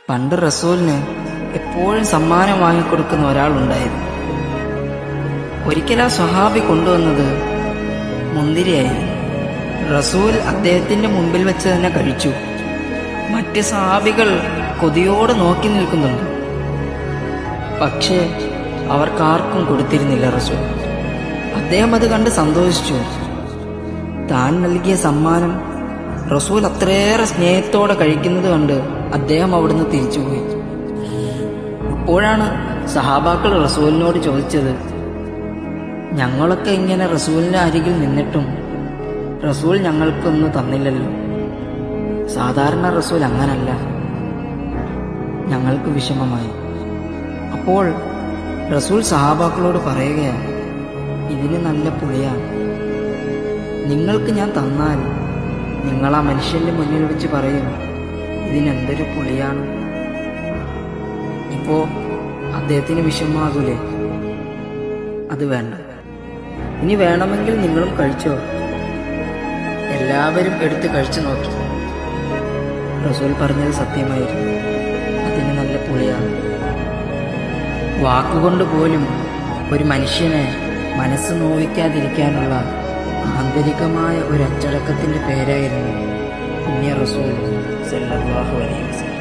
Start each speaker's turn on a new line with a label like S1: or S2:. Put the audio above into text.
S1: പണ്ട് റസൂലിന് എപ്പോഴും സമ്മാനം വാങ്ങിക്കൊടുക്കുന്ന ഒരാളുണ്ടായിരുന്നു. ഒരിക്കൽ ആ സ്വഹാബി കൊണ്ടുവന്നത് മുന്തിരിയായിരുന്നു. റസൂൽ അദ്ദേഹത്തിന്റെ മുമ്പിൽ വെച്ച് തന്നെ കഴിച്ചു. മറ്റ് സഹാബികൾ കൊതിയോടെ നോക്കി നിൽക്കുന്നുണ്ട്. പക്ഷേ അവർക്കാർക്കും കൊടുത്തിരുന്നില്ല റസൂൽ. അദ്ദേഹം അത് കണ്ട് സന്തോഷിച്ചു. താൻ നൽകിയ സമ്മാനം റസൂൽ അത്രയേറെ സ്നേഹത്തോടെ കഴിക്കുന്നത് കണ്ട് അദ്ദേഹം അവിടുന്ന് തിരിച്ചുപോയി. അപ്പോഴാണ് സഹാബാക്കൾ റസൂലിനോട് ചോദിച്ചത്, ഞങ്ങളൊക്കെ ഇങ്ങനെ റസൂലിന്റെ അരികിൽ നിന്നിട്ടും റസൂൽ ഞങ്ങൾക്കൊന്നും തന്നില്ലല്ലോ. സാധാരണ റസൂൽ അങ്ങനല്ല. ഞങ്ങൾക്ക് വിഷമമായി. അപ്പോൾ റസൂൽ സഹാബാക്കളോട് പറയുകയാണ്, ഇതിന് നല്ല പുളിയാണ്. നിങ്ങൾക്ക് ഞാൻ തന്നാൽ നിങ്ങൾ ആ മനുഷ്യന്റെ മുന്നിൽ വെച്ച് പറയും, ഇതിനെന്തൊരു പുളിയാണ്. ഇപ്പോ അദ്ദേഹത്തിന് വിഷമാകൂലേ? അത് വേണ്ട. ഇനി വേണമെങ്കിൽ നിങ്ങളും കഴിച്ചോ. എല്ലാവരും എടുത്ത് കഴിച്ചു നോക്കി. റസൂൽ പറഞ്ഞത് സത്യമായിരുന്നു. അതിന് നല്ല പുളിയാണ്. വാക്കുകൊണ്ട് പോലും ഒരു മനുഷ്യനെ മനസ്സ് നോവിക്കാതിരിക്കാനുള്ള ആന്തരികമായ ഒരു അച്ചടക്കത്തിന്റെ പേരായിരുന്നു പുണ്യ റസൂൽ സല്ലല്ലാഹു അലൈഹി വസല്ലം.